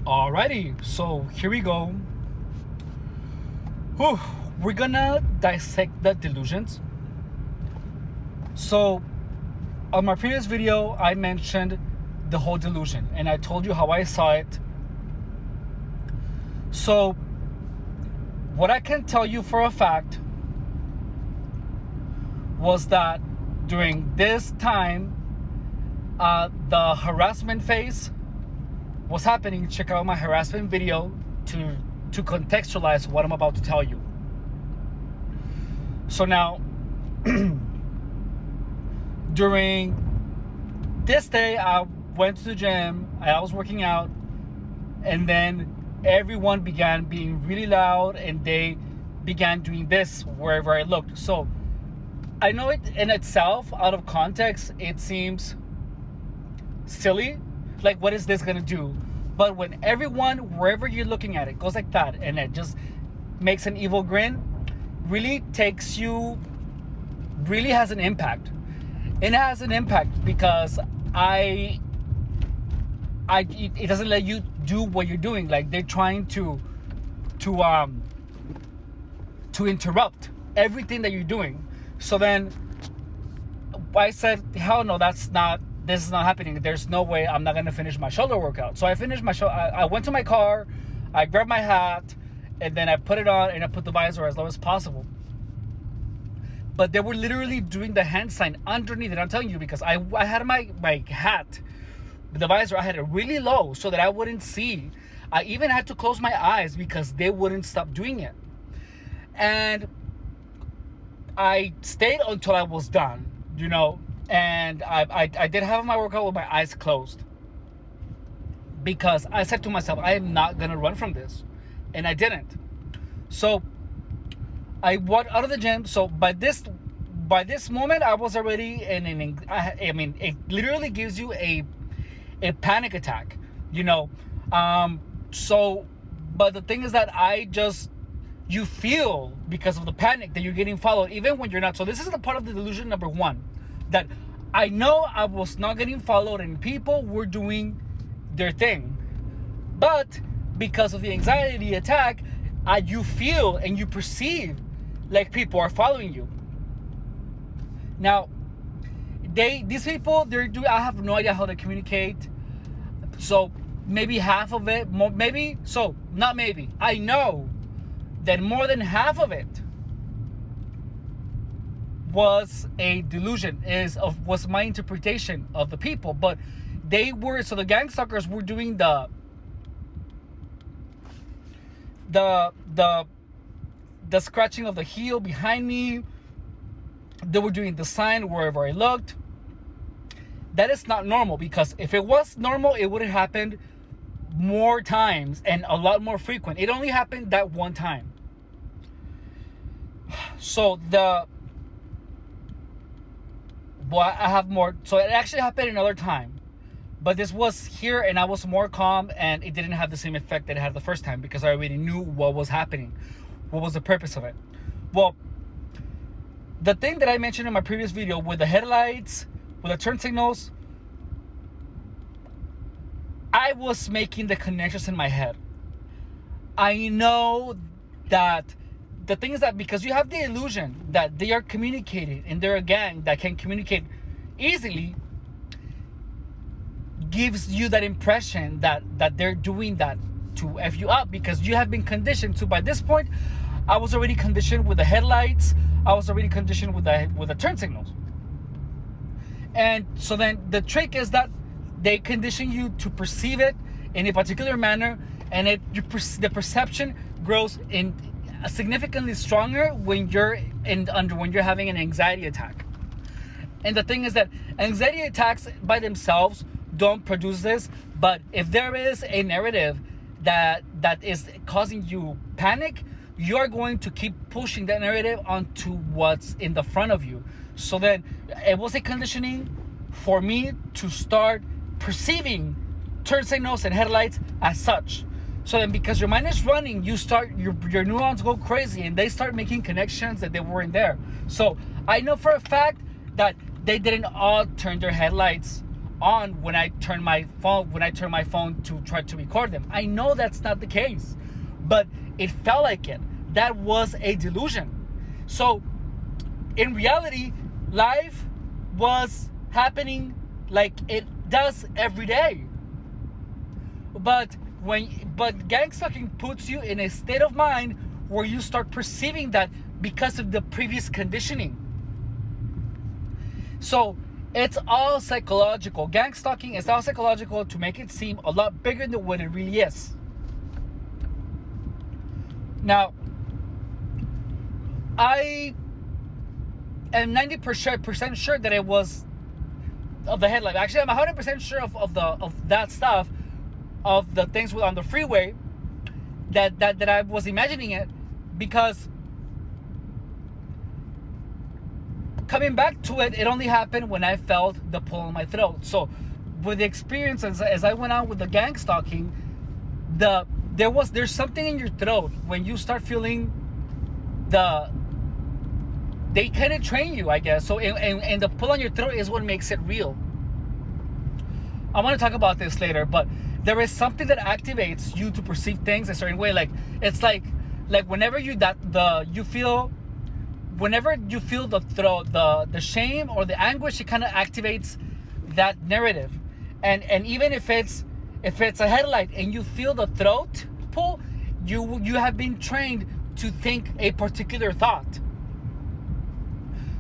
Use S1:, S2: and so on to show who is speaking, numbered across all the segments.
S1: Alrighty, so here we go. Whew, we're gonna dissect the delusions. So, on my previous video, I mentioned the whole delusion, and I told you how I saw it. So, what I can tell you for a fact was that during this time, the harassment phase was happening. Check out my harassment video to contextualize what I'm about to tell you. So now, during this day, I went to the gym, I was working out, and then everyone began being really loud and they began doing this wherever I looked. So I know it in itself, out of context, it seems silly. Like, what is this gonna do? But when everyone, wherever you're looking at it, goes like that and it just makes an evil grin, really has an impact. It has an impact because it doesn't let you do what you're doing. Like, they're trying to interrupt everything that you're doing. So then I said, hell no, this is not happening. There's no way I'm not going to finish my shoulder workout. So I finished my shoulder. I went to my car, I grabbed my hat, and then I put it on and I put the visor as low as possible. But they were literally doing the hand sign underneath it. I'm telling you, because I had my hat, the visor, I had it really low so that I wouldn't see. I even had to close my eyes because they wouldn't stop doing it. And I stayed until I was done, and I did have my workout with my eyes closed because I said to myself, I am not going to run from this. And I didn't. So I walked out of the gym. So by this moment, I was already it literally gives you a panic attack, So, but the thing is that you feel, because of the panic, that you're getting followed even when you're not. So this is the part of the delusion number one, that I know I was not getting followed and people were doing their thing. But because of the anxiety attack, you feel and you perceive like people are following you. Now, these people, I have no idea how they communicate. So maybe half of it, I know that more than half of it was a delusion, was my interpretation of the people. But the gangstalkers were doing the scratching of the heel behind me. They were doing the sign wherever I looked. That is not normal, because if it was normal, it would have happened more times and a lot more frequent. It only happened that one time. So I have more. So it actually happened another time, but this was here and I was more calm and it didn't have the same effect that it had the first time because I already knew what was happening. What was the purpose of it? Well, the thing that I mentioned in my previous video with the headlights, with the turn signals, I was making the connections in my head. I know that the thing is that because you have the illusion that they are communicating and they're a gang that can communicate easily, gives you that impression that they're doing that to F you up, because you have been conditioned to. By this point, I was already conditioned with the headlights. I was already conditioned with the turn signals. And so then the trick is that they condition you to perceive it in a particular manner, and the perception grows in significantly stronger when you're having an anxiety attack. And the thing is that anxiety attacks by themselves don't produce this, but if there is a narrative that is causing you panic, you're going to keep pushing that narrative onto what's in the front of you. So then it was a conditioning for me to start perceiving turn signals and headlights as such. So then, because your mind is running, you start your neurons go crazy and they start making connections that they weren't there. So I know for a fact that they didn't all turn their headlights on when I turn my phone to try to record them. I know that's not the case, but it felt like it. That was a delusion. So in reality, life was happening like it does every day. But gangstalking puts you in a state of mind where you start perceiving that because of the previous conditioning. So it's all psychological. Gangstalking is all psychological to make it seem a lot bigger than what it really is. Now, I am 90% sure that it was of the headlight. Actually, I'm 100% sure of that stuff, of the things on the freeway that I was imagining it, because coming back to it, it only happened when I felt the pull in my throat. So with the experience as I went on with the gangstalking, there's something in your throat when you start feeling they kind of train you, I guess. So and the pull on your throat is what makes it real. I want to talk about this later, but there is something that activates you to perceive things a certain way. Like it's like whenever whenever you feel the shame or the anguish, it kind of activates that narrative. And even if it's a headlight and you feel the throat pull, you have been trained to think a particular thought.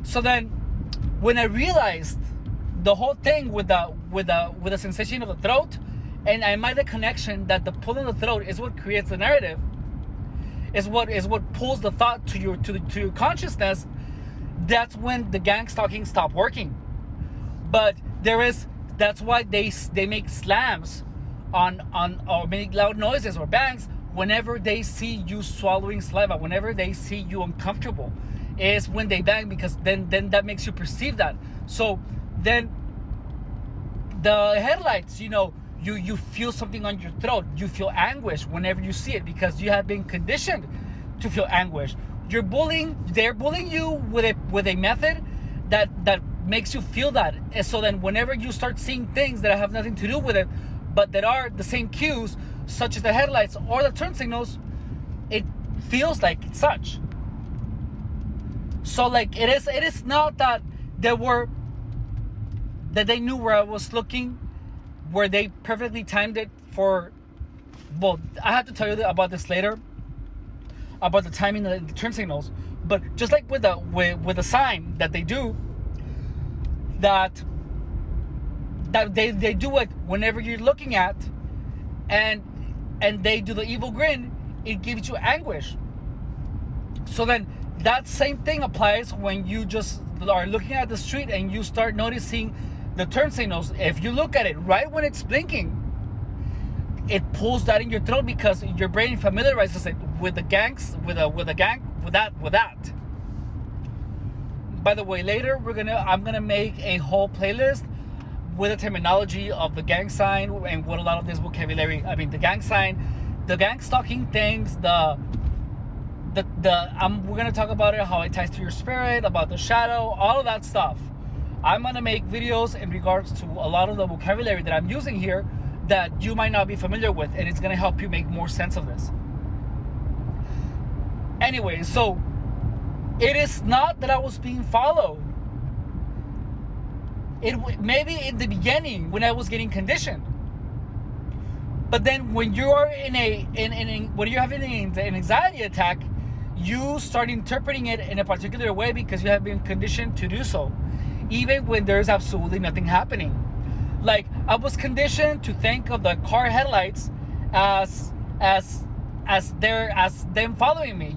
S1: So then when I realized the whole thing with the sensation of the throat, and I made the connection that the pull in the throat is what creates the narrative, is what pulls the thought to your consciousness, that's when the gangstalking stopped working. But that's why they make slams on or make loud noises or bangs whenever they see you swallowing saliva, whenever they see you uncomfortable, is when they bang, because then that makes you perceive that. So then the headlights, you feel something on your throat. You feel anguish whenever you see it because you have been conditioned to feel anguish. They're bullying you with a method that makes you feel that. And so then whenever you start seeing things that have nothing to do with it, but that are the same cues, such as the headlights or the turn signals, it feels like it's such. So like it is not that they knew where I was looking, where they perfectly timed it for. Well, I have to tell you about this later, about the timing of the turn signals. But just like with the sign that they do, that they do it whenever you're looking at, and they do the evil grin, it gives you anguish. So then that same thing applies when you just are looking at the street and you start noticing the turn signals. If you look at it right when it's blinking, it pulls that in your throat because your brain familiarizes it with the gangs, with that. By the way, later I'm gonna make a whole playlist with the terminology of the gang sign and what a lot of this vocabulary. I mean, the gang sign, the gang stalking things, we're gonna talk about it, how it ties to your spirit, about the shadow, all of that stuff. I'm gonna make videos in regards to a lot of the vocabulary that I'm using here that you might not be familiar with, and it's gonna help you make more sense of this. Anyway, so it is not that I was being followed. Maybe in the beginning when I was getting conditioned, but then when you are when you're having an anxiety attack, you start interpreting it in a particular way because you have been conditioned to do so, even when there's absolutely nothing happening. Like I was conditioned to think of the car headlights as them following me,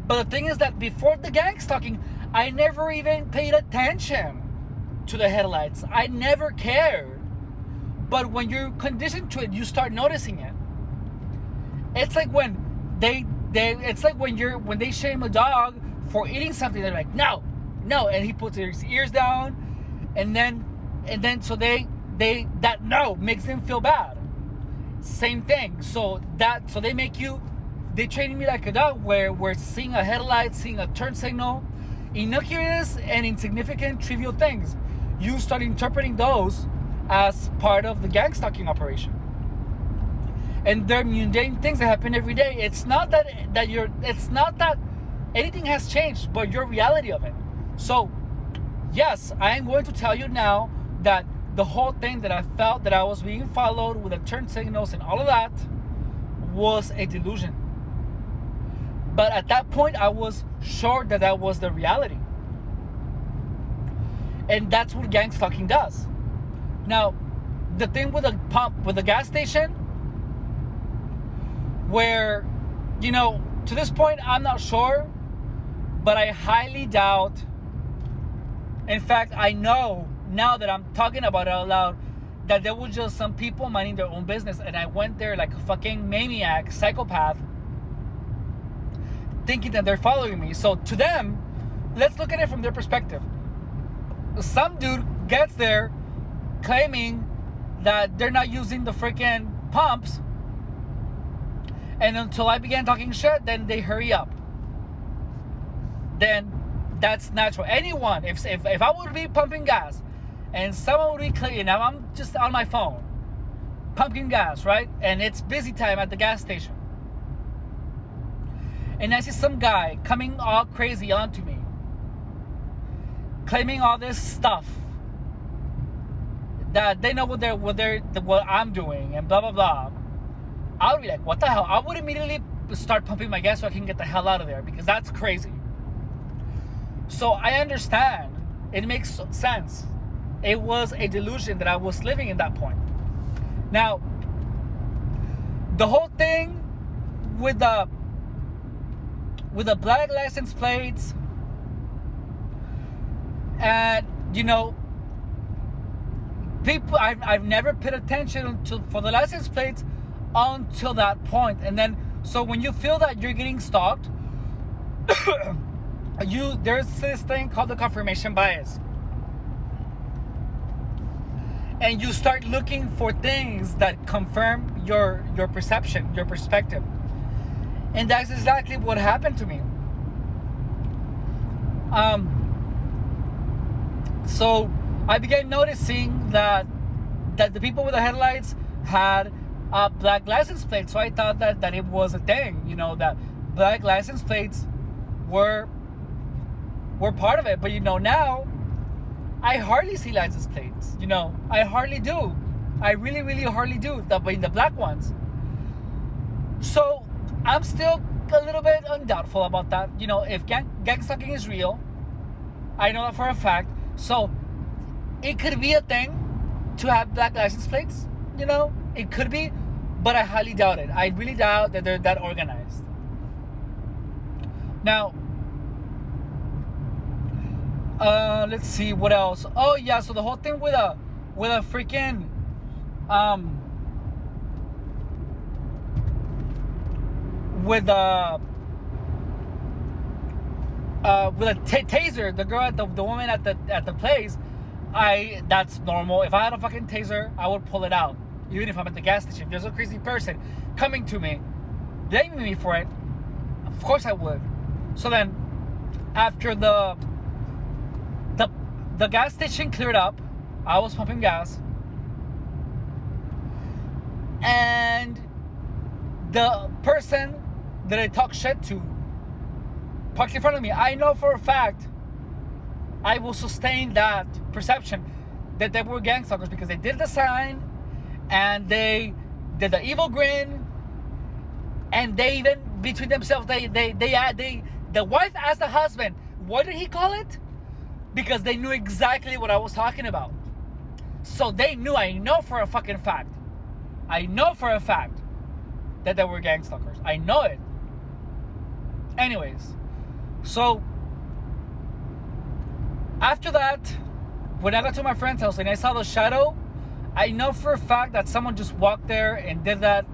S1: But the thing is that before the gangstalking, I never even paid attention to the headlights. I never cared. But when you're conditioned to it, you start noticing it. It's like when when they shame a dog for eating something, they're like, no, and he puts his ears down, and then so that no makes them feel bad. Same thing. So they train me like a dog, where we're seeing a headlight, seeing a turn signal, innocuous and insignificant trivial things. You start interpreting those as part of the gangstalking operation. And they're mundane things that happen every day. It's not that anything has changed, but your reality of it. So yes, I am going to tell you now that the whole thing that I felt that I was being followed with the turn signals and all of that was a delusion. But at that point, I was sure that that was the reality. And that's what gangstalking does. Now, the thing with the pump, with the gas station, where, to this point, I'm not sure, but I highly doubt. In fact, I know now that I'm talking about it out loud that there were just some people minding their own business, and I went there like a fucking maniac, psychopath, thinking that they're following me. So to them, let's look at it from their perspective. Some dude gets there claiming that they're not using the freaking pumps, and until I began talking shit, then they hurry up. Then that's natural. Anyone, if I would be pumping gas and someone would be cleaning, now I'm just on my phone pumping gas, right? And it's busy time at the gas station, and I see some guy coming all crazy onto me, claiming all this stuff that they know what I'm doing and blah blah blah. I would be like, what the hell? I would immediately start pumping my gas so I can get the hell out of there, because that's crazy. So I understand. It makes sense. It was a delusion that I was living in that point. Now, the whole thing with the black license plates, and people, I've never paid attention for the license plates until that point. And then, so when you feel that you're getting stalked, there's this thing called the confirmation bias, and you start looking for things that confirm your perception, your perspective. And that's exactly what happened to me. So I began noticing that the people with the headlights had black license plates. So I thought that it was a thing, that black license plates were part of it. But now I hardly see license plates. I hardly do. I really, really hardly do. The black ones. So I'm still a little bit undoubtful about that. If gangstalking is real, I know that for a fact. So it could be a thing to have black license plates. It could be, but I highly doubt it. I really doubt that they're that organized. Now, let's see what else. Oh yeah, so the whole thing with a freaking with a taser, the girl the woman at the place, that's normal. If I had a fucking taser, I would pull it out, even if I'm at the gas station. If there's a crazy person coming to me, blaming me for it, of course I would. So then, after the gas station cleared up, I was pumping gas, and the person that I talked shit to parked in front of me. I know for a fact I will sustain that perception that they were gangstalkers, because they did the sign and they did the evil grin, and they even between themselves the wife asked the husband, what did he call it? Because they knew exactly what I was talking about. So they knew. I know for a fucking fact. I know for a fact that they were gangstalkers. I know it. Anyways, so after that, when I got to my friend's house and I saw the shadow, I know for a fact that someone just walked there and did that.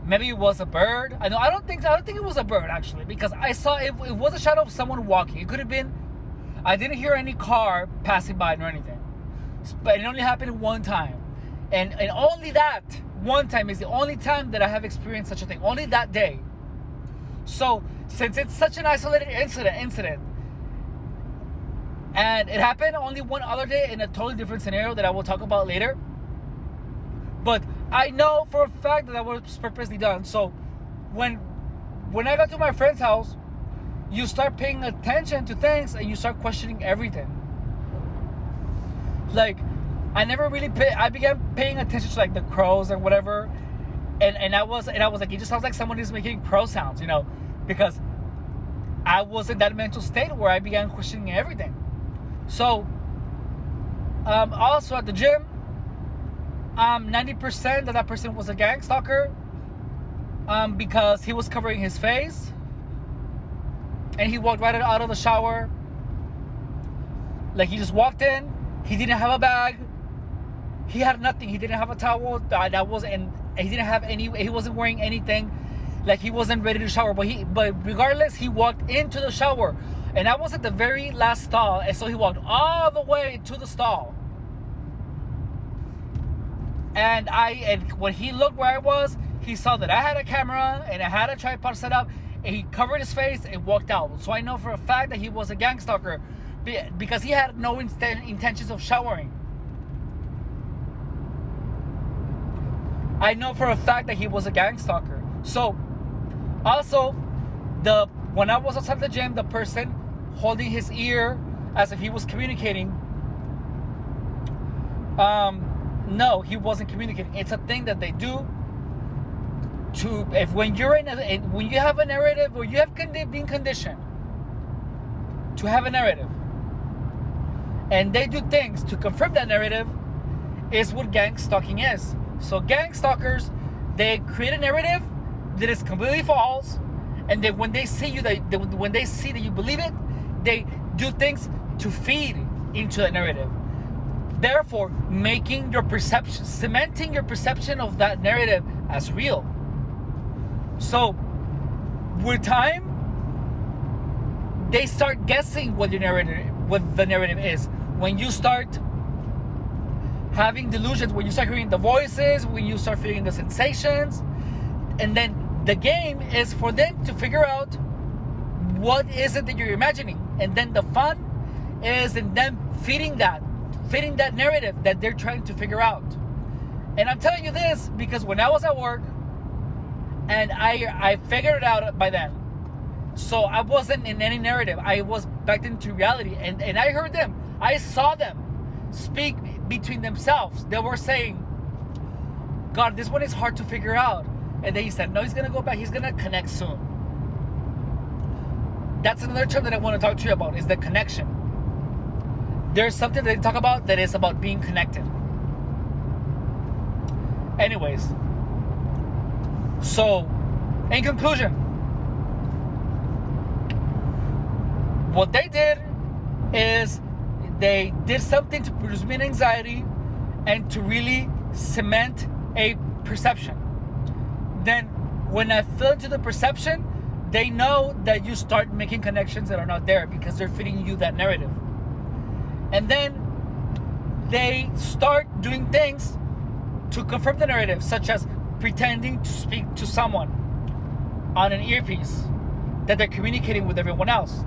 S1: Maybe it was a bird. I don't think it was a bird, actually, because I saw it was a shadow of someone walking. It could have been. I didn't hear any car passing by or anything, but it only happened one time, and only that one time is the only time that I have experienced such a thing. Only that day. So since it's such an isolated incident, and it happened only one other day in a totally different scenario that I will talk about later, But I know for a fact that was purposely done. So when I got to my friend's house, you start paying attention to things and you start questioning everything. Like, I began paying attention to like the crows and whatever. And I was like, it just sounds like someone is making crow sounds, because I was in that mental state where I began questioning everything. So, also at the gym, 90% that person was a gang stalker, because he was covering his face, and he walked right out of the shower. Like, he just walked in. He didn't have a bag. He had nothing. He didn't have a towel. He didn't have any. He wasn't wearing anything. Like, he wasn't ready to shower. But regardless, he walked into the shower, and I was at the very last stall, and so he walked all the way to the stall. And when he looked where I was, he saw that I had a camera and I had a tripod set up, and he covered his face and walked out. So I know for a fact that he was a gang stalker, because he had no intentions of showering. I know for a fact that he was a gang stalker. So, also, when I was outside the gym, the person holding his ear as if he was communicating, no, he wasn't communicating. It's a thing that they do when you have a narrative, or you have been conditioned to have a narrative, and they do things to confirm that narrative, is what gang stalking is. So gang stalkers, they create a narrative that is completely false, and then when they see when they see that you believe it, they do things to feed into that narrative. Therefore, cementing your perception of that narrative as real. So, with time, they start guessing what the narrative is. When you start having delusions, when you start hearing the voices, when you start feeling the sensations, and then the game is for them to figure out what is it that you're imagining, and then the fun is in them fitting that narrative that they're trying to figure out. And I'm telling you this because when I was at work, and I figured it out by then. So I wasn't in any narrative. I was back into reality, and I heard them. I saw them speak between themselves. They were saying, God, this one is hard to figure out. And then he said, no, he's going to go back. He's going to connect soon. That's another term that I want to talk to you about, is the connection. There's something that they talk about that is about being connected. Anyways, so in conclusion, what they did is they did something to produce me anxiety and to really cement a perception. Then when I fell into the perception, they know that you start making connections that are not there because they're feeding you that narrative. And then they start doing things to confirm the narrative, such as pretending to speak to someone on an earpiece that they're communicating with everyone else.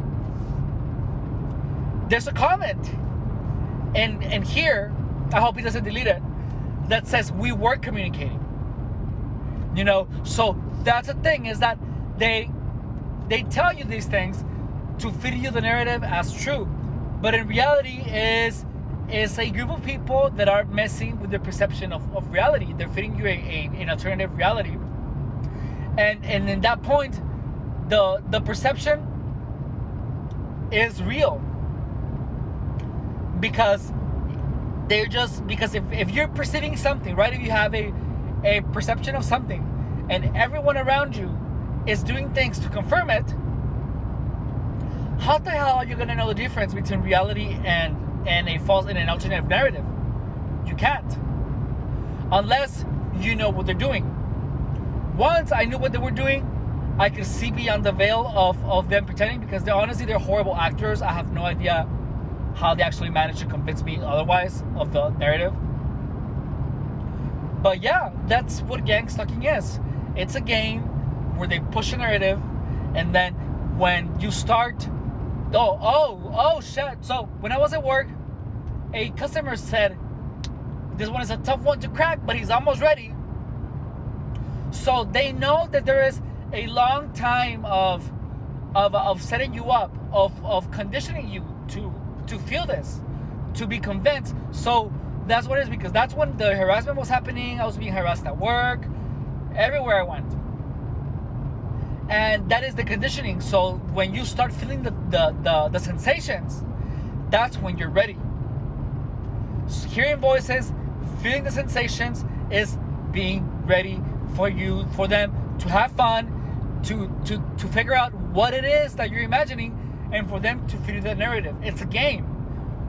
S1: There's a comment, and here, I hope he doesn't delete it, that says we were communicating. So that's the thing, is that they tell you these things to feed you the narrative as true, but in reality is a group of people that are messing with their perception of reality. They're feeding you an alternative reality, and in that point, the perception is real, because if you're perceiving something, right? If you have a perception of something, and everyone around you is doing things to confirm it, how the hell are you gonna know the difference between reality and a false and an alternative narrative? You can't, unless you know what they're doing. Once I knew what they were doing, I could see beyond the veil of them pretending, because they're horrible actors. I have no idea how they actually managed to convince me otherwise of the narrative. But yeah, that's what gangstalking is. It's a game where they push a narrative, and then when you start, oh shit. So when I was at work, a customer said This one is a tough one to crack, but he's almost ready. So they know that there is a long time of setting you up, of conditioning you to feel this, to be convinced. So that's what it is, because that's when the harassment was happening. I was being harassed at work, everywhere I went. And that is the conditioning. So when you start feeling the sensations, that's when you're ready. So hearing voices, feeling the sensations is being ready for them to have fun, to figure out what it is that you're imagining, and for them to feel the narrative. It's a game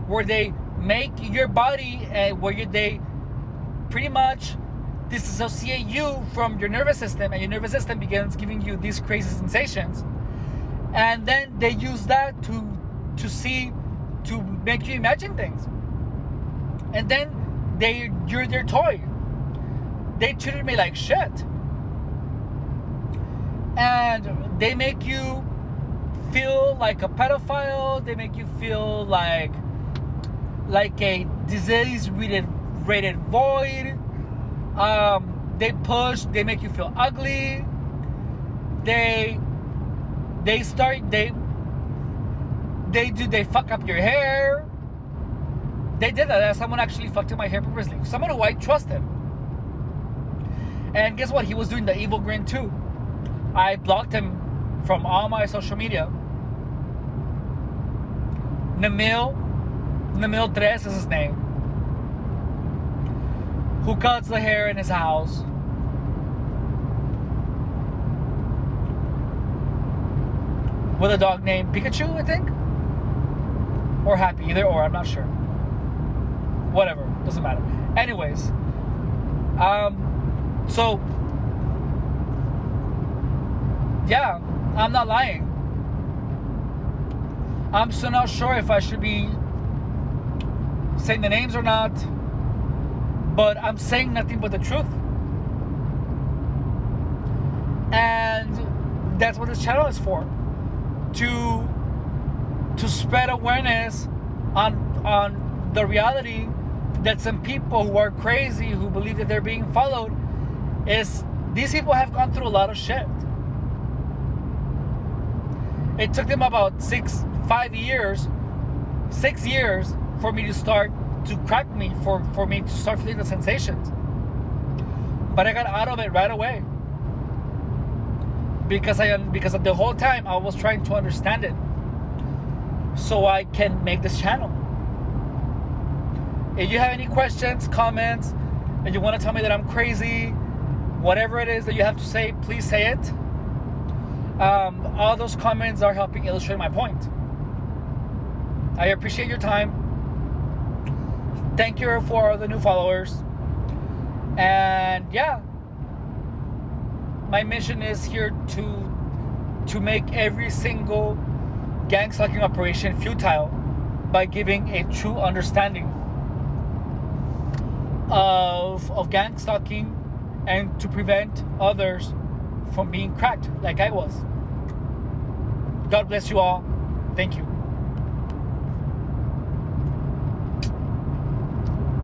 S1: where they make your body, where they pretty much disassociate you from your nervous system, and your nervous system begins giving you these crazy sensations, and then they use that to make you imagine things, and then you're their toy. They treated me like shit, and they make you feel like a pedophile. They make you feel like a disease-rated void. They make you feel ugly. They fuck up your hair. They did that. Someone actually fucked up my hair purposely. Someone who I trusted. And guess what? He was doing the evil grin too. I blocked him from all my social media. Namil Tres is his name. Who cuts the hair in his house. With a dog named Pikachu, I think. Or Happy, either or, I'm not sure. Whatever, doesn't matter. Anyways, so yeah, I'm not lying. I'm still not sure if I should be saying the names or not, but I'm saying nothing but the truth. And that's what this channel is for. To spread awareness on the reality that some people who are crazy, who believe that they're being followed, is these people have gone through a lot of shit. It took them about 6 years for me to start to crack me, for me to start feeling the sensations. But I got out of it right away. Because the whole time I was trying to understand it, so I can make this channel. If you have any questions, comments, and you want to tell me that I'm crazy, whatever it is that you have to say, please say it. All those comments are helping illustrate my point. I appreciate your time. Thank you for the new followers. And yeah, my mission is here to make every single gangstalking operation futile by giving a true understanding of gangstalking, and to prevent others from being cracked like I was. God bless you all. Thank you.